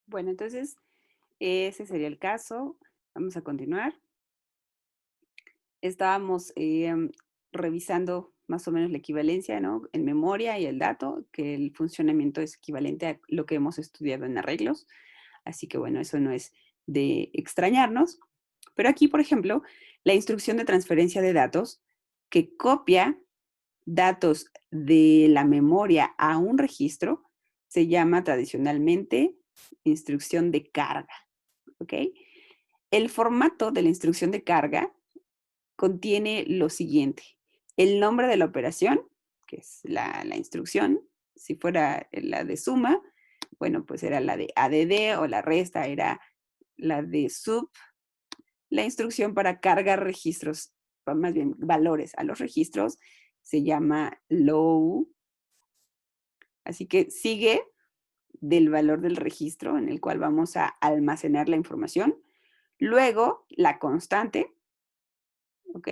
Bueno, entonces ese sería el caso. Vamos a continuar. Estábamos revisando más o menos la equivalencia, ¿no? En memoria y el dato, que el funcionamiento es equivalente a lo que hemos estudiado en arreglos. Así que bueno, eso no es de extrañarnos. Pero aquí, por ejemplo, la instrucción de transferencia de datos que copia datos de la memoria a un registro se llama tradicionalmente instrucción de carga, ¿ok? El formato de la instrucción de carga contiene lo siguiente: el nombre de la operación, que es la instrucción. Si fuera la de suma, bueno, pues era la de ADD, o la resta era la de sub. La instrucción para cargar registros, más bien valores a los registros, se llama low. Así que sigue del valor del registro en el cual vamos a almacenar la información. Luego, la constante, ¿ok?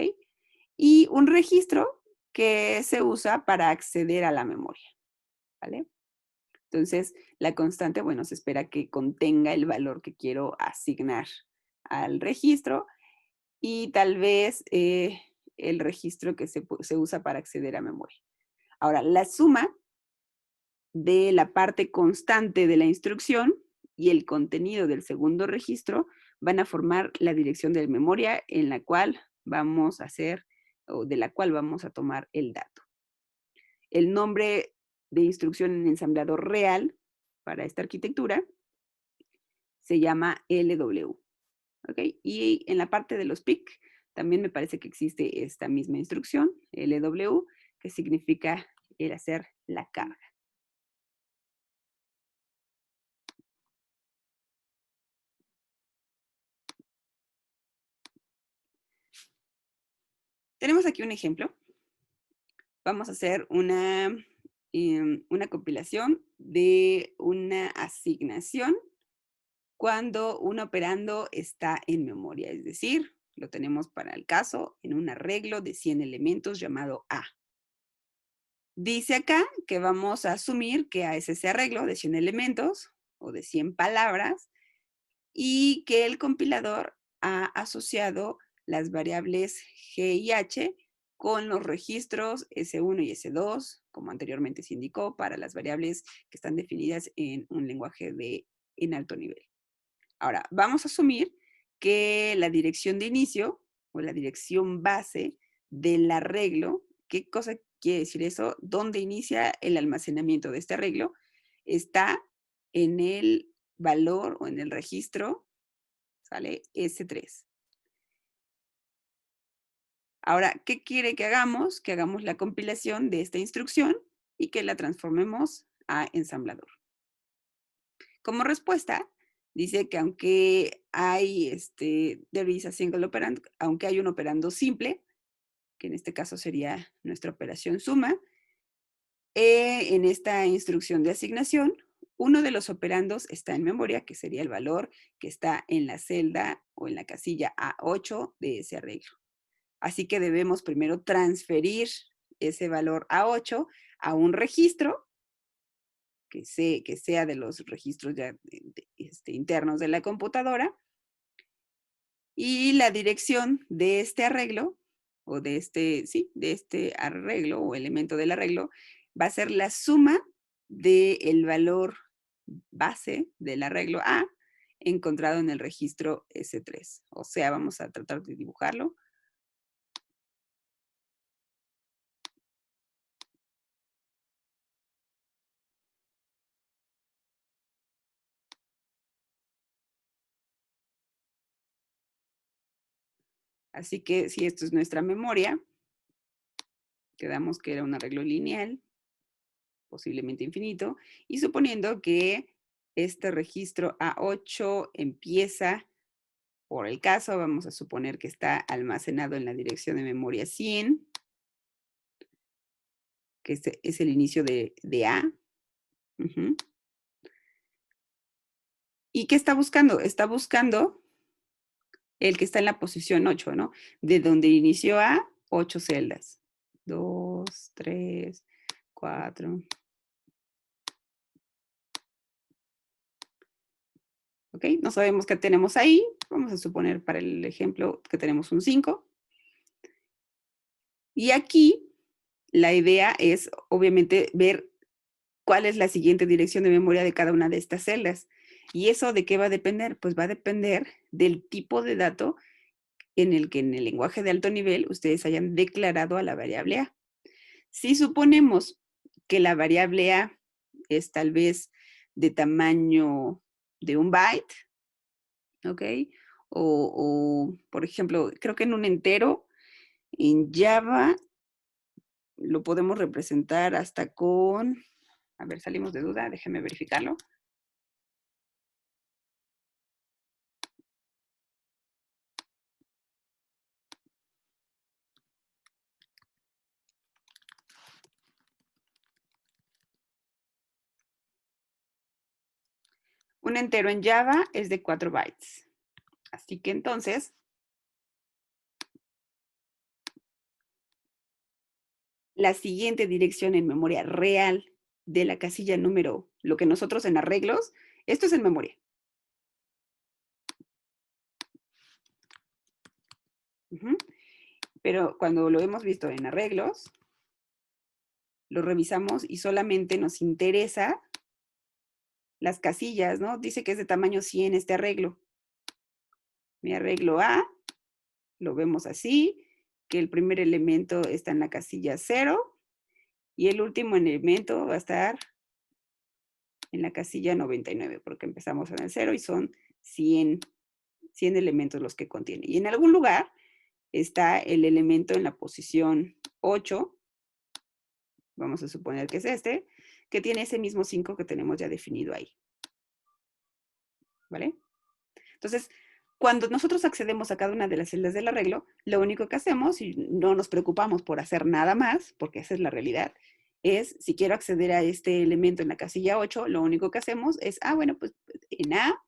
Y un registro que se usa para acceder a la memoria, ¿vale? Entonces, la constante, bueno, se espera que contenga el valor que quiero asignar al registro, y tal vez el registro que se usa para acceder a memoria. Ahora, la suma de la parte constante de la instrucción y el contenido del segundo registro van a formar la dirección de memoria en la cual vamos a hacer, o de la cual vamos a tomar el dato. El nombre de instrucción en ensamblador real para esta arquitectura se llama LW. ¿Ok? Y en la parte de los PIC también me parece que existe esta misma instrucción, LW, que significa el hacer la carga. Tenemos aquí un ejemplo. Vamos a hacer una compilación de una asignación cuando un operando está en memoria, es decir, lo tenemos para el caso en un arreglo de 100 elementos llamado A. Dice acá que vamos a asumir que A es ese arreglo de 100 elementos o de 100 palabras, y que el compilador ha asociado las variables G y H con los registros S1 y S2, como anteriormente se indicó, para las variables que están definidas en un lenguaje en alto nivel. Ahora, vamos a asumir que la dirección de inicio o la dirección base del arreglo, ¿qué cosa quiere decir eso? ¿Dónde inicia el almacenamiento de este arreglo? Está en el valor o en el registro, ¿sale? S3. Ahora, ¿qué quiere que hagamos? Que hagamos la compilación de esta instrucción y que la transformemos a ensamblador. Como respuesta, dice que aunque hay there is a single operand, aunque hay un operando simple, que en este caso sería nuestra operación suma, en esta instrucción de asignación, uno de los operandos está en memoria, que sería el valor que está en la celda o en la casilla A8 de ese arreglo. Así que debemos primero transferir ese valor A8 a un registro que sea de los registros ya internos de la computadora, y la dirección de este arreglo, o de este arreglo o elemento del arreglo, va a ser la suma del valor base del arreglo A encontrado en el registro S3. O sea, vamos a tratar de dibujarlo. Así que si esto es nuestra memoria, quedamos que era un arreglo lineal, posiblemente infinito, y suponiendo que este registro A8 empieza, por el caso, vamos a suponer que está almacenado en la dirección de memoria 100, que es el inicio de A. Uh-huh. ¿Y qué está buscando? Está buscando el que está en la posición 8, ¿no? De donde inició A, 8 celdas. 2, 3, 4. ¿Ok? No sabemos qué tenemos ahí. Vamos a suponer para el ejemplo que tenemos un 5. Y aquí la idea es, obviamente, ver cuál es la siguiente dirección de memoria de cada una de estas celdas. ¿Y eso de qué va a depender? Pues va a depender del tipo de dato en el que en el lenguaje de alto nivel ustedes hayan declarado a la variable A. Si suponemos que la variable A es tal vez de tamaño de un byte, ¿ok? Por ejemplo, creo que en un entero, en Java, lo podemos representar hasta con, a ver, salimos de duda, déjenme verificarlo. Un entero en Java es de 4 bytes. Así que entonces, la siguiente dirección en memoria real de la casilla número, lo que nosotros en arreglos, esto es en memoria. Pero cuando lo hemos visto en arreglos, lo revisamos y solamente nos interesa las casillas, ¿no? Dice que es de tamaño 100 este arreglo. Mi arreglo A, lo vemos así, que el primer elemento está en la casilla 0 y el último elemento va a estar en la casilla 99, porque empezamos en el 0 y son 100 elementos los que contiene. Y en algún lugar está el elemento en la posición 8, vamos a suponer que es este, que tiene ese mismo 5 que tenemos ya definido ahí. ¿Vale? Entonces, cuando nosotros accedemos a cada una de las celdas del arreglo, lo único que hacemos, y no nos preocupamos por hacer nada más, porque esa es la realidad, es, si quiero acceder a este elemento en la casilla 8, lo único que hacemos es, bueno, pues en A,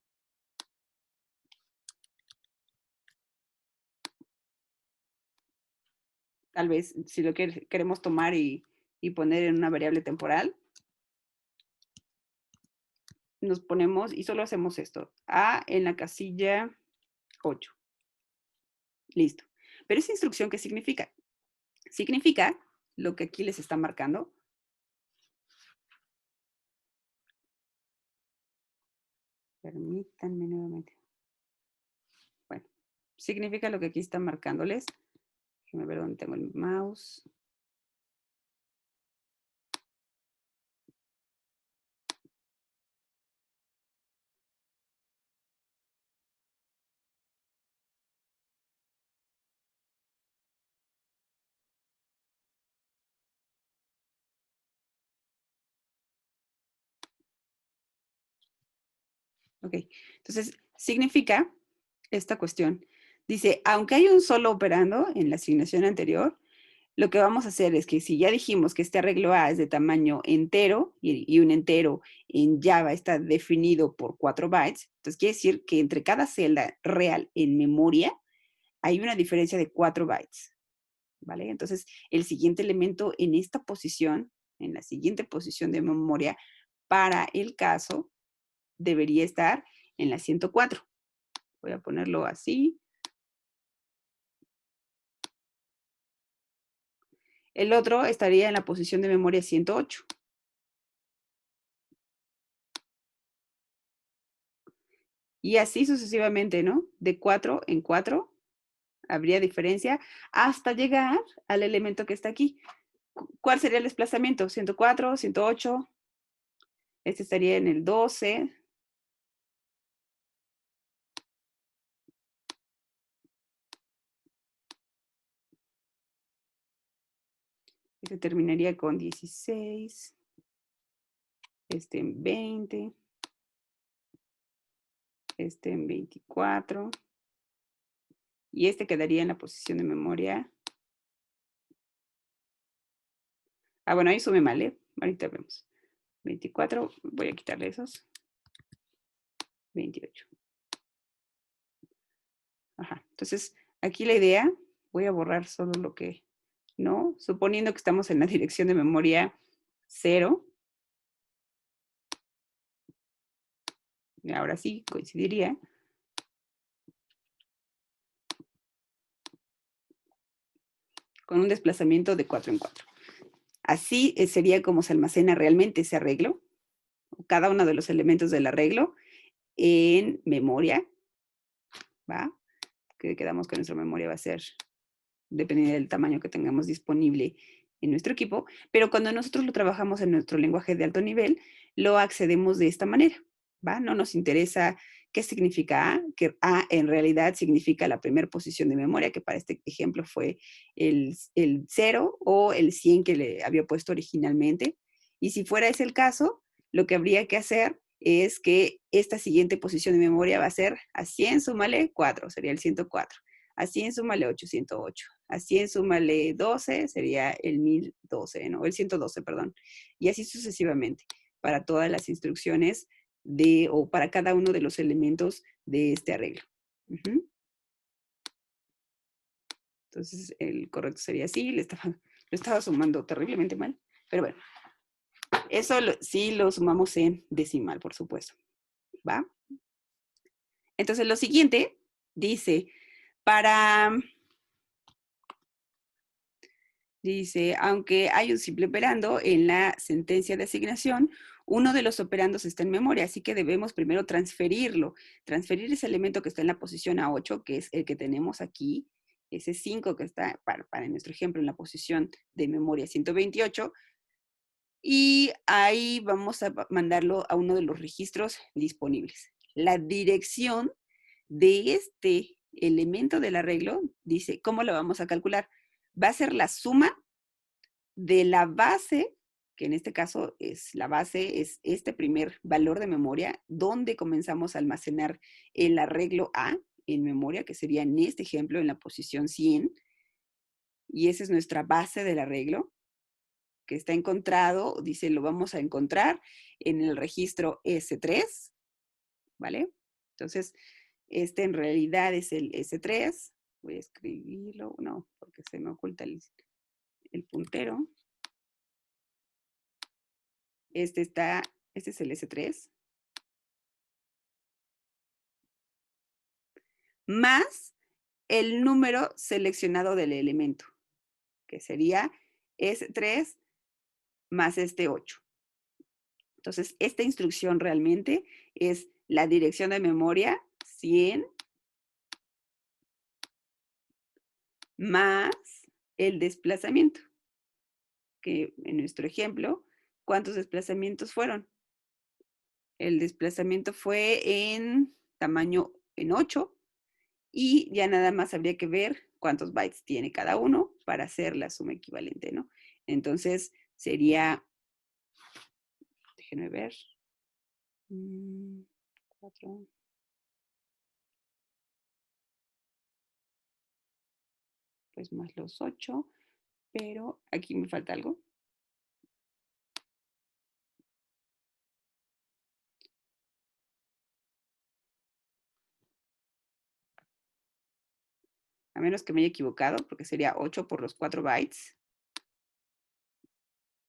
tal vez si lo queremos tomar y poner en una variable temporal, nos ponemos y solo hacemos esto, A en la casilla 8. Listo. Pero esa instrucción, ¿qué significa? Significa lo que aquí les está marcando. Permítanme nuevamente. Bueno, significa lo que aquí está marcándoles. Déjenme ver dónde tengo el mouse. Ok, entonces significa esta cuestión. Dice, aunque hay un solo operando en la asignación anterior, lo que vamos a hacer es que si ya dijimos que este arreglo A es de tamaño entero y un entero en Java está definido por 4 bytes, entonces quiere decir que entre cada celda real en memoria hay una diferencia de 4 bytes. ¿Vale? Entonces, el siguiente elemento en esta posición, en la siguiente posición de memoria, para el caso, debería estar en la 104. Voy a ponerlo así. El otro estaría en la posición de memoria 108. Y así sucesivamente, ¿no? De 4 en 4 habría diferencia hasta llegar al elemento que está aquí. ¿Cuál sería el desplazamiento? 104, 108. Este estaría en el 12. Este terminaría con 16. Este en 20. Este en 24. Y este quedaría en la posición de memoria. Bueno, ahí sube mal, ¿eh? Ahorita vemos. 24, voy a quitarle esos. 28. Ajá. Entonces, aquí la idea, voy a borrar solo lo que no, suponiendo que estamos en la dirección de memoria 0. ahora sí coincidiría. Con un desplazamiento de 4 en 4. Así sería como se almacena realmente ese arreglo, cada uno de los elementos del arreglo en memoria, ¿va? Que quedamos que nuestra memoria va a ser dependiendo del tamaño que tengamos disponible en nuestro equipo, pero cuando nosotros lo trabajamos en nuestro lenguaje de alto nivel, lo accedemos de esta manera, ¿va? No nos interesa qué significa A, que A en realidad significa la primera posición de memoria, que para este ejemplo fue el 0 o el 100 que le había puesto originalmente. Y si fuera ese el caso, lo que habría que hacer es que esta siguiente posición de memoria va a ser a 100, súmale 4, sería el 104. A 100 súmale 808. A 100 súmale 12, sería el 1012, ¿no? El 112, perdón. Y así sucesivamente, para todas las instrucciones o para cada uno de los elementos de este arreglo. Entonces, el correcto sería así. Lo estaba sumando terriblemente mal, pero bueno. Eso sí lo sumamos en decimal, por supuesto. ¿Va? Entonces, lo siguiente dice, dice, aunque hay un simple operando en la sentencia de asignación, uno de los operandos está en memoria, así que debemos primero transferirlo. Transferir ese elemento que está en la posición A8, que es el que tenemos aquí, ese 5 que está, para nuestro ejemplo, en la posición de memoria 128, y ahí vamos a mandarlo a uno de los registros disponibles. La dirección de este elemento del arreglo dice, ¿cómo lo vamos a calcular? Va a ser la suma de la base, que en este caso es la base, es este primer valor de memoria, donde comenzamos a almacenar el arreglo A en memoria, que sería en este ejemplo en la posición 100, y esa es nuestra base del arreglo, que está encontrado, dice, lo vamos a encontrar en el registro S3, ¿vale? Entonces, este en realidad es el S3, voy a escribirlo, no, porque se me oculta el puntero. Este es el S3, más el número seleccionado del elemento, que sería S3 más este 8. Entonces, esta instrucción realmente es la dirección de memoria 100 más el desplazamiento, que en nuestro ejemplo, ¿cuántos desplazamientos fueron? El desplazamiento fue en tamaño en 8 y ya nada más habría que ver cuántos bytes tiene cada uno para hacer la suma equivalente, ¿no? Entonces sería, déjenme ver, 4, pues más los 8, pero aquí me falta algo. A menos que me haya equivocado, porque sería 8 por los 4 bytes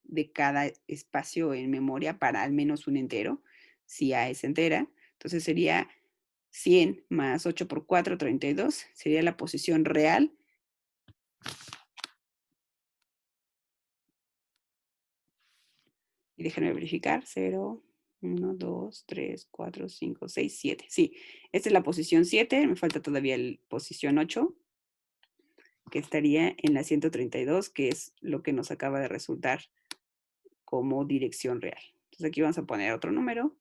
de cada espacio en memoria para al menos un entero, si A es entera. Entonces sería 100 más 8 por 4, 32, sería la posición real. Y déjenme verificar, 0, 1, 2, 3, 4, 5, 6, 7. Sí, esta es la posición 7, me falta todavía la posición 8, que estaría en la 132, que es lo que nos acaba de resultar como dirección real. Entonces aquí vamos a poner otro número,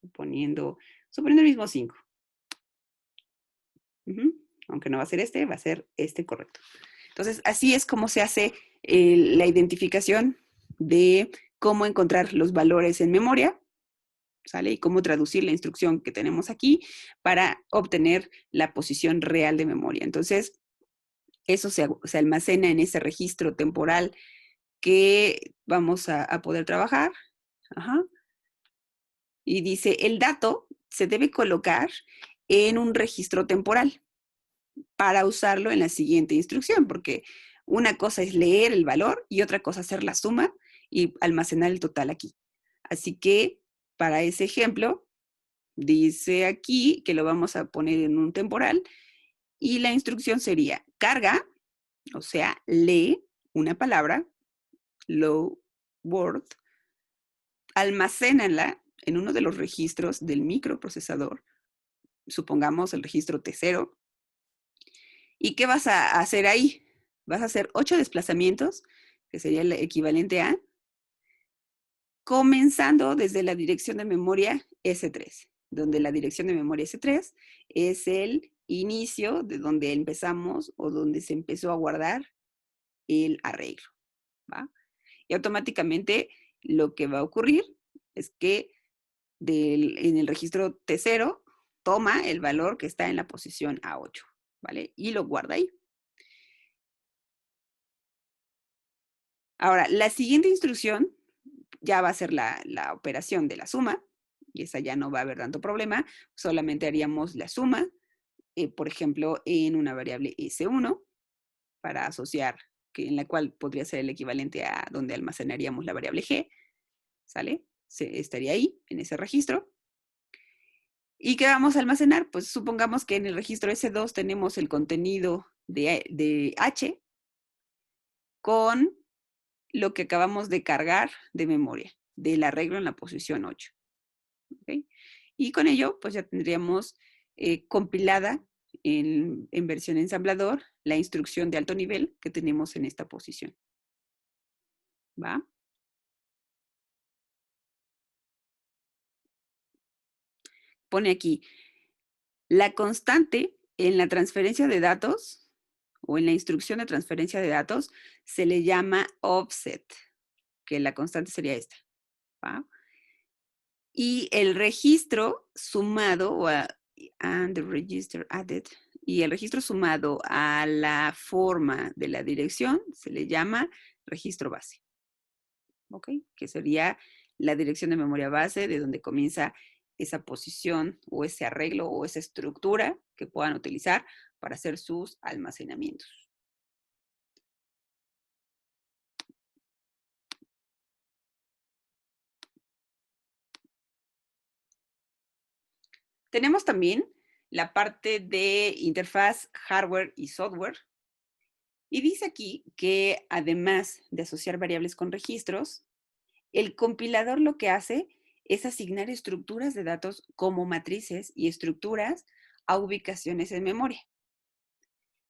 suponiendo el mismo 5. Aunque no va a ser este, va a ser este correcto. Entonces, así es como se hace la identificación de cómo encontrar los valores en memoria, ¿sale? Y cómo traducir la instrucción que tenemos aquí para obtener la posición real de memoria. Entonces, eso se almacena en ese registro temporal que vamos a poder trabajar. Ajá. Y dice, el dato se debe colocar en un registro temporal para usarlo en la siguiente instrucción, porque una cosa es leer el valor y otra cosa hacer la suma y almacenar el total aquí. Así que para ese ejemplo, dice aquí que lo vamos a poner en un temporal y la instrucción sería carga, o sea, lee una palabra, low word, almacénala en uno de los registros del microprocesador, supongamos el registro T0. ¿Y qué vas a hacer ahí? Vas a hacer 8 desplazamientos, que sería el equivalente a, comenzando desde la dirección de memoria S3, donde la dirección de memoria S3 es el inicio de donde empezamos o donde se empezó a guardar el arreglo, ¿va? Y automáticamente lo que va a ocurrir es que en el registro T0 toma el valor que está en la posición A8, ¿vale? Y lo guarda ahí. Ahora, la siguiente instrucción ya va a ser la operación de la suma, y esa ya no va a haber tanto problema, solamente haríamos la suma, por ejemplo, en una variable S1, para asociar, en la cual podría ser el equivalente a donde almacenaríamos la variable G, ¿sale? Estaría ahí, en ese registro. ¿Y qué vamos a almacenar? Pues supongamos que en el registro S2 tenemos el contenido de H con lo que acabamos de cargar de memoria, del arreglo en la posición 8. ¿Okay? Y con ello, pues ya tendríamos compilada en versión ensamblador la instrucción de alto nivel que tenemos en esta posición. ¿Va? Pone aquí, la constante en la transferencia de datos o en la instrucción de transferencia de datos se le llama offset, que la constante sería esta. ¿Va? Y el registro sumado, and the register added, y el registro sumado a la forma de la dirección se le llama registro base. ¿Ok? Que sería la dirección de memoria base de donde comienza esa posición o ese arreglo o esa estructura que puedan utilizar para hacer sus almacenamientos. Tenemos también la parte de interfaz hardware y software. Y dice aquí que además de asociar variables con registros, el compilador lo que hace es asignar estructuras de datos como matrices y estructuras a ubicaciones en memoria.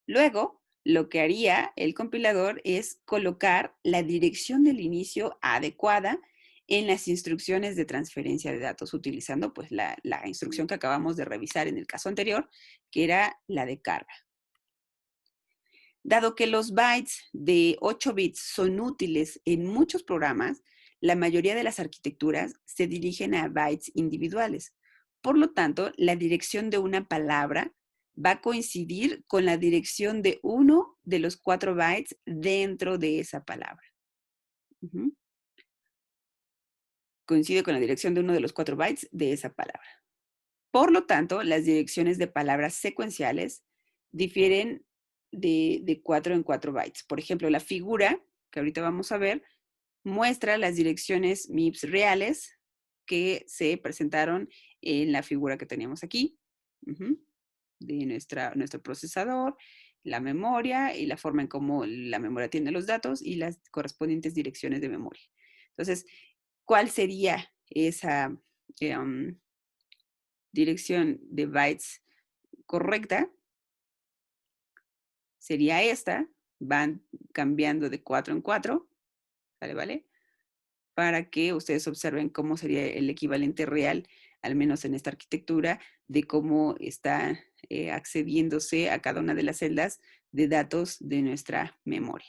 Luego, lo que haría el compilador es colocar la dirección del inicio adecuada en las instrucciones de transferencia de datos, utilizando pues la instrucción que acabamos de revisar en el caso anterior, que era la de carga. Dado que los bytes de 8 bits son útiles en muchos programas, la mayoría de las arquitecturas se dirigen a bytes individuales. Por lo tanto, la dirección de una palabra va a coincidir con la dirección de uno de los 4 bytes dentro de esa palabra. Coincide con la dirección de uno de los 4 bytes de esa palabra. Por lo tanto, las direcciones de palabras secuenciales difieren de 4 en 4 bytes. Por ejemplo, la figura, que ahorita vamos a ver, muestra las direcciones MIPS reales que se presentaron en la figura que teníamos aquí, de nuestro procesador, la memoria y la forma en cómo la memoria tiene los datos y las correspondientes direcciones de memoria. Entonces, ¿cuál sería esa dirección de bytes correcta? Sería esta, van cambiando de 4 en 4, ¿vale? Para que ustedes observen cómo sería el equivalente real, al menos en esta arquitectura, de cómo está accediéndose a cada una de las celdas de datos de nuestra memoria.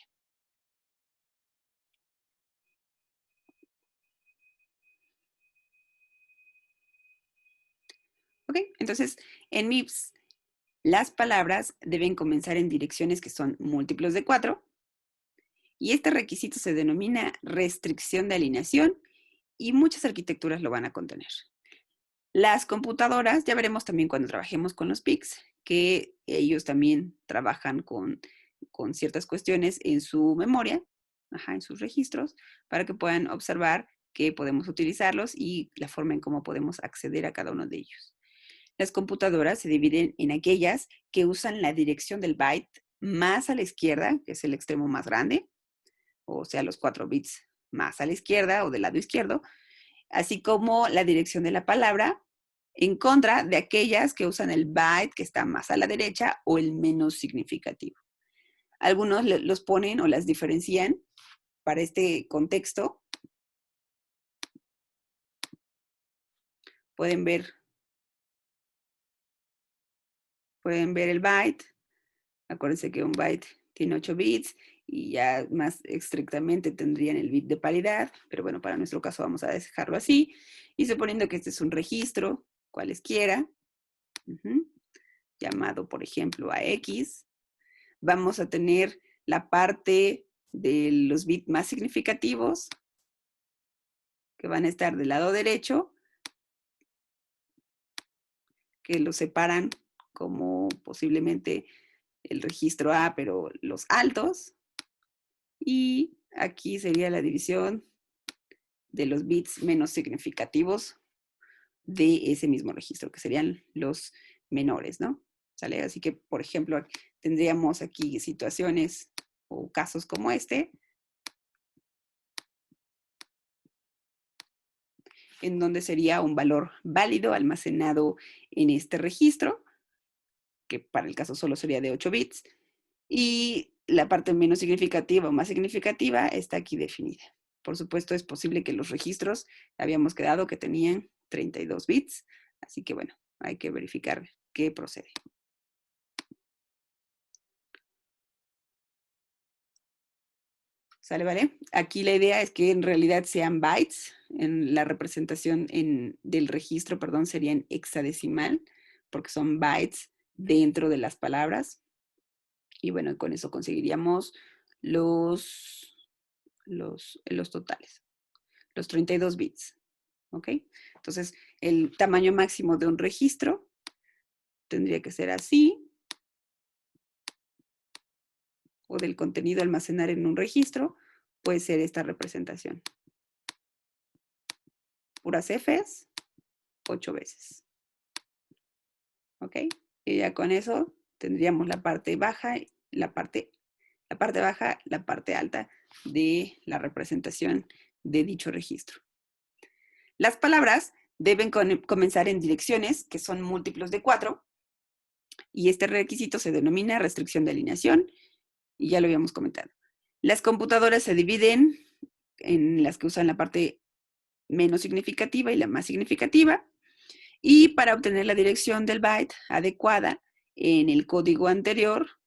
Ok, entonces en MIPS las palabras deben comenzar en direcciones que son múltiplos de 4 y este requisito se denomina restricción de alineación y muchas arquitecturas lo van a contener. Las computadoras, ya veremos también cuando trabajemos con los PICs, que ellos también trabajan con ciertas cuestiones en su memoria, en sus registros, para que puedan observar que podemos utilizarlos y la forma en cómo podemos acceder a cada uno de ellos. Las computadoras se dividen en aquellas que usan la dirección del byte más a la izquierda, que es el extremo más grande, o sea, los 4 bits más a la izquierda o del lado izquierdo, así como la dirección de la palabra, en contra de aquellas que usan el byte que está más a la derecha o el menos significativo. Algunos los ponen o las diferencian para este contexto. Pueden ver el byte. Acuérdense que un byte tiene 8 bits y ya más estrictamente tendrían el bit de paridad, pero bueno, para nuestro caso vamos a dejarlo así. Y suponiendo que este es un registro, cualesquiera, llamado por ejemplo a X, vamos a tener la parte de los bits más significativos que van a estar del lado derecho, que los separan como posiblemente el registro A, pero los altos. Y aquí sería la división de los bits menos significativos de ese mismo registro, que serían los menores, ¿no? ¿Sale? Así que, por ejemplo, tendríamos aquí situaciones o casos como este, en donde sería un valor válido almacenado en este registro, que para el caso solo sería de 8 bits, y la parte menos significativa o más significativa está aquí definida. Por supuesto, es posible que los registros habíamos quedado que tenían 32 bits, así que bueno, hay que verificar qué procede. ¿Sale, vale? Aquí la idea es que en realidad sean bytes, en la representación del registro, perdón, sería en hexadecimal, porque son bytes dentro de las palabras. Y bueno, con eso conseguiríamos los totales, los 32 bits. ¿Ok? Entonces, el tamaño máximo de un registro tendría que ser así, o del contenido almacenar en un registro, puede ser esta representación. Puras Fs, 8 veces. ¿Ok? Y ya con eso tendríamos la parte baja, la parte baja, la parte alta de la representación de dicho registro. Las palabras deben comenzar en direcciones que son múltiplos de 4 y este requisito se denomina restricción de alineación y ya lo habíamos comentado. Las computadoras se dividen en las que usan la parte menos significativa y la más significativa, y para obtener la dirección del byte adecuada en el código anterior,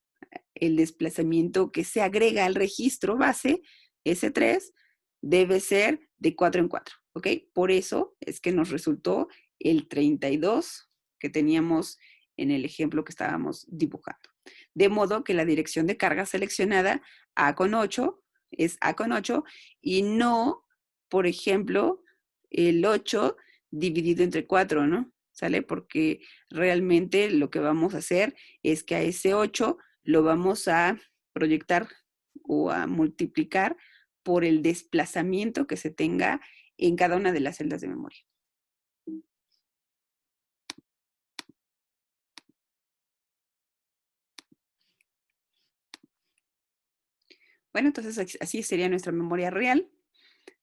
el desplazamiento que se agrega al registro base S3 debe ser de 4 en 4, ¿ok? Por eso es que nos resultó el 32 que teníamos en el ejemplo que estábamos dibujando. De modo que la dirección de carga seleccionada A con 8 es A con 8 y no, por ejemplo, el 8 dividido entre 4, ¿no? ¿Sale? Porque realmente lo que vamos a hacer es que a ese 8 lo vamos a proyectar o a multiplicar por el desplazamiento que se tenga en cada una de las celdas de memoria. Bueno, entonces así sería nuestra memoria real,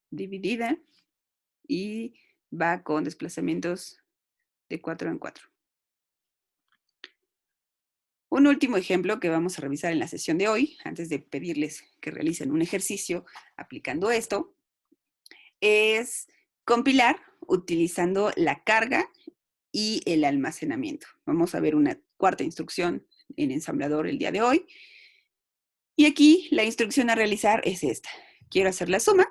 dividida, y va con desplazamientos de 4 en 4. Un último ejemplo que vamos a revisar en la sesión de hoy, antes de pedirles que realicen un ejercicio aplicando esto, es compilar utilizando la carga y el almacenamiento. Vamos a ver una cuarta instrucción en ensamblador el día de hoy. Y aquí la instrucción a realizar es esta. Quiero hacer la suma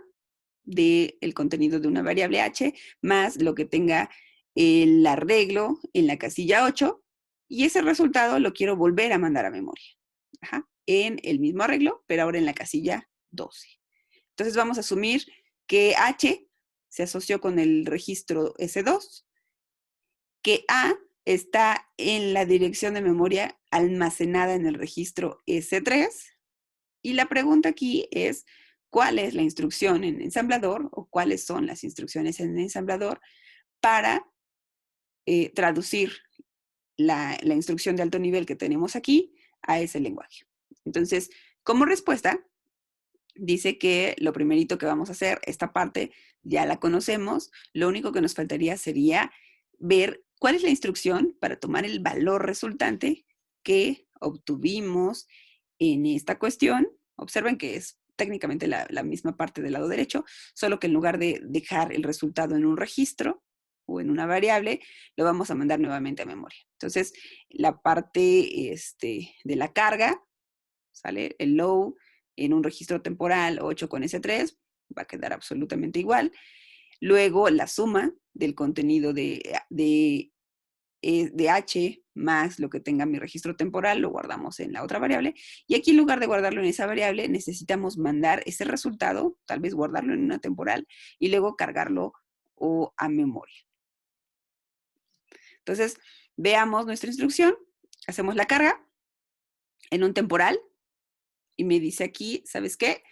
del contenido de una variable h más lo que tenga el arreglo en la casilla 8 y ese resultado lo quiero volver a mandar a memoria. En el mismo arreglo, pero ahora en la casilla 12. Entonces vamos a asumir que h se asoció con el registro S2, que A está en la dirección de memoria almacenada en el registro S3. Y la pregunta aquí es, cuál es la instrucción en ensamblador o cuáles son las instrucciones en ensamblador para traducir la instrucción de alto nivel que tenemos aquí a ese lenguaje. Entonces, como respuesta, dice que lo primerito que vamos a hacer, esta parte ya la conocemos, lo único que nos faltaría sería ver cuál es la instrucción para tomar el valor resultante que obtuvimos en esta cuestión. Observen que es técnicamente la misma parte del lado derecho, solo que en lugar de dejar el resultado en un registro o en una variable, lo vamos a mandar nuevamente a memoria. Entonces, la parte de la carga, ¿sale? El low en un registro temporal 8 con S3 va a quedar absolutamente igual. Luego, la suma del contenido de H más lo que tenga mi registro temporal, lo guardamos en la otra variable. Y aquí, en lugar de guardarlo en esa variable, necesitamos mandar ese resultado, tal vez guardarlo en una temporal, y luego cargarlo a memoria. Entonces, veamos nuestra instrucción. Hacemos la carga en un temporal. Y me dice aquí, ¿sabes qué?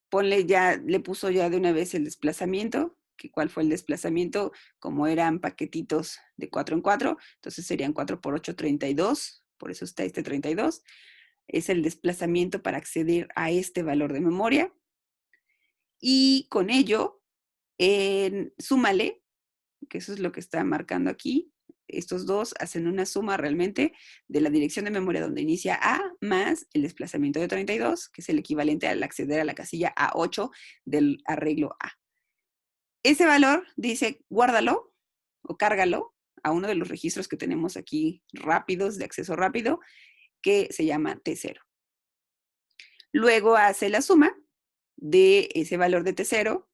Ponle ya, le puso ya de una vez el desplazamiento, que cuál fue el desplazamiento, como eran paquetitos de 4 en 4, entonces serían 4 por 8, 32, por eso está este 32, es el desplazamiento para acceder a este valor de memoria, y con ello, súmale, que eso es lo que está marcando aquí, estos dos hacen una suma realmente de la dirección de memoria donde inicia A más el desplazamiento de 32, que es el equivalente al acceder a la casilla A8 del arreglo A. Ese valor dice guárdalo o cárgalo a uno de los registros que tenemos aquí rápidos, de acceso rápido, que se llama T0. Luego hace la suma de ese valor de T0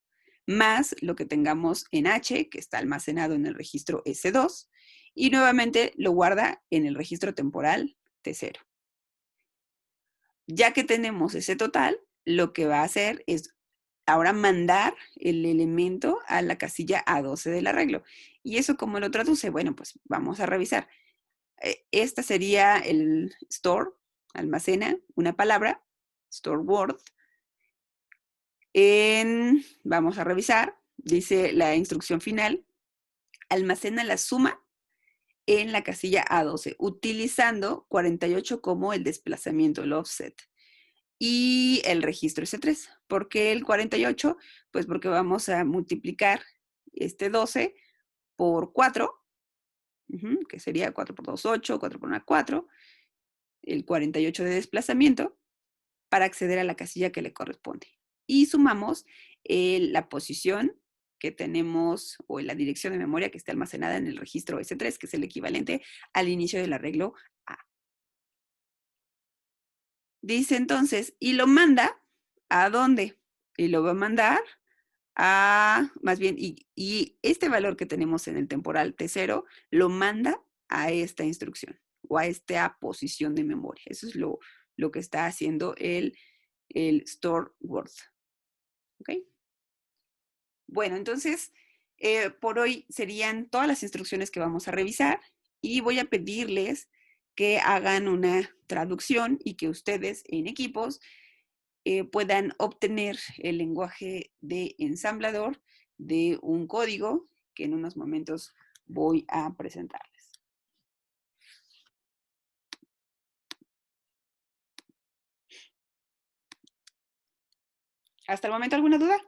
más lo que tengamos en H, que está almacenado en el registro S2, y nuevamente lo guarda en el registro temporal T0. Ya que tenemos ese total, lo que va a hacer es ahora mandar el elemento a la casilla A12 del arreglo. ¿Y eso cómo lo traduce? Bueno, pues vamos a revisar. Esta sería el store, almacena una palabra, store word. Vamos a revisar, dice la instrucción final, almacena la suma en la casilla A12, utilizando 48 como el desplazamiento, el offset, y el registro S3. ¿Por qué el 48? Pues porque vamos a multiplicar este 12 por 4, que sería 4 por 2, 8, 4 por 1, 4, el 48 de desplazamiento, para acceder a la casilla que le corresponde. Y sumamos la posición que tenemos o la dirección de memoria que está almacenada en el registro S3, que es el equivalente al inicio del arreglo A. Dice entonces, y lo manda ¿a dónde? Y lo va a mandar más bien, y este valor que tenemos en el temporal T0 lo manda a esta instrucción o a esta posición de memoria. Eso es lo que está haciendo el store word. ¿Ok? Bueno, entonces, por hoy serían todas las instrucciones que vamos a revisar y voy a pedirles que hagan una traducción y que ustedes en equipos puedan obtener el lenguaje de ensamblador de un código que en unos momentos voy a presentarles. ¿Hasta el momento alguna duda?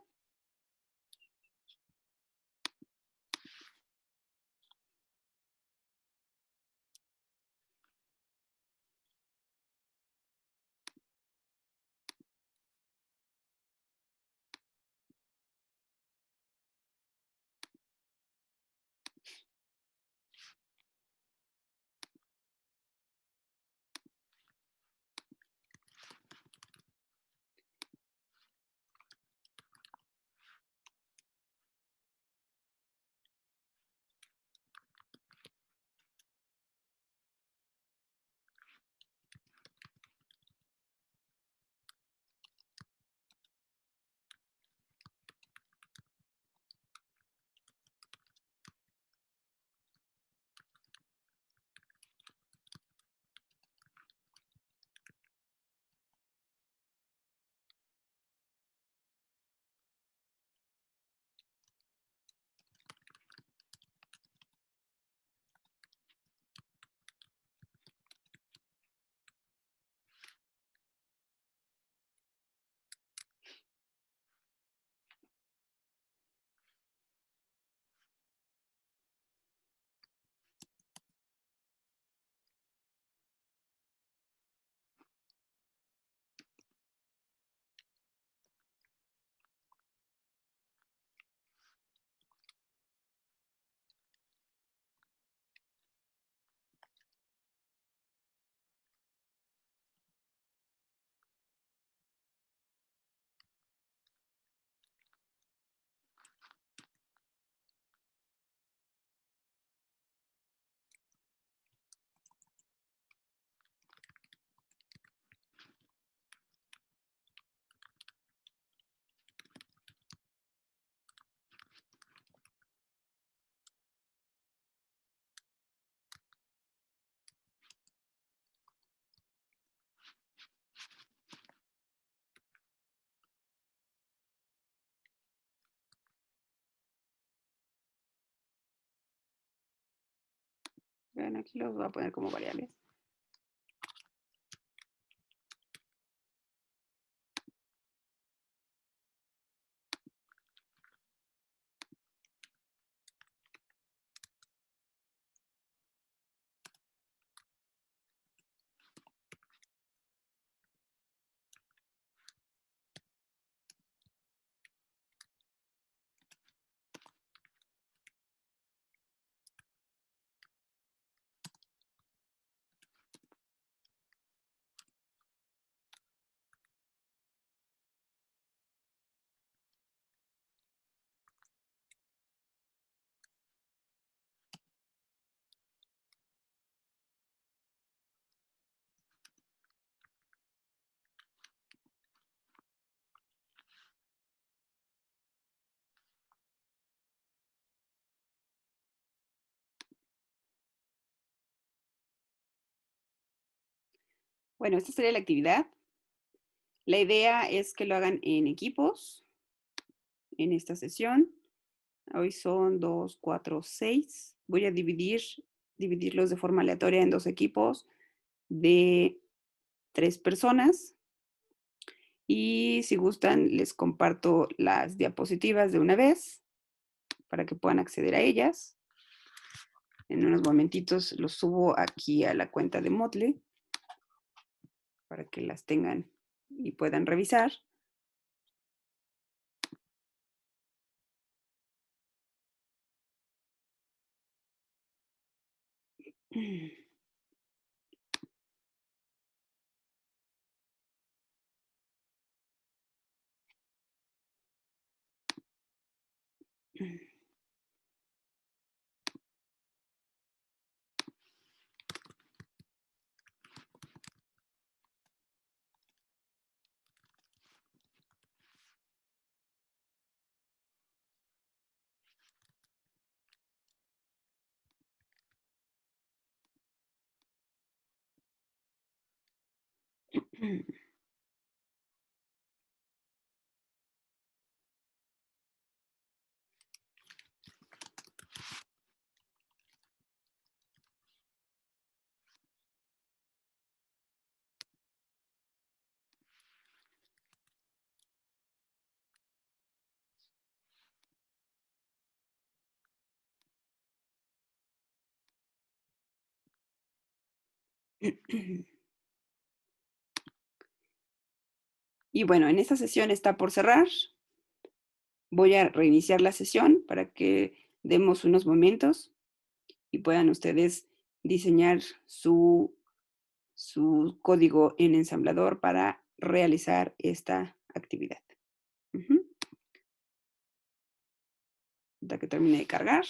Vean, aquí los voy a poner como variables. Bueno, esta sería la actividad. La idea es que lo hagan en equipos en esta sesión. Hoy son 2, 4, 6. Voy a dividirlos de forma aleatoria en 2 equipos de 3 personas. Y si gustan, les comparto las diapositivas de una vez para que puedan acceder a ellas. En unos momentitos los subo aquí a la cuenta de Moodle para que las tengan y puedan revisar. Y bueno, en esta sesión está por cerrar. Voy a reiniciar la sesión para que demos unos momentos y puedan ustedes diseñar su código en ensamblador para realizar esta actividad. Hasta que termine de cargar.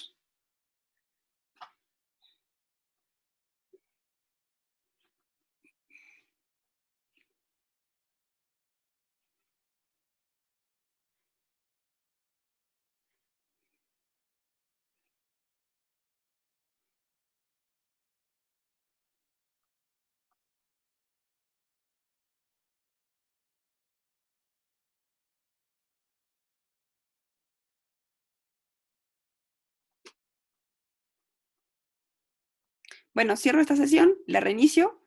Bueno, cierro esta sesión, la reinicio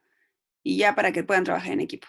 y ya para que puedan trabajar en equipo.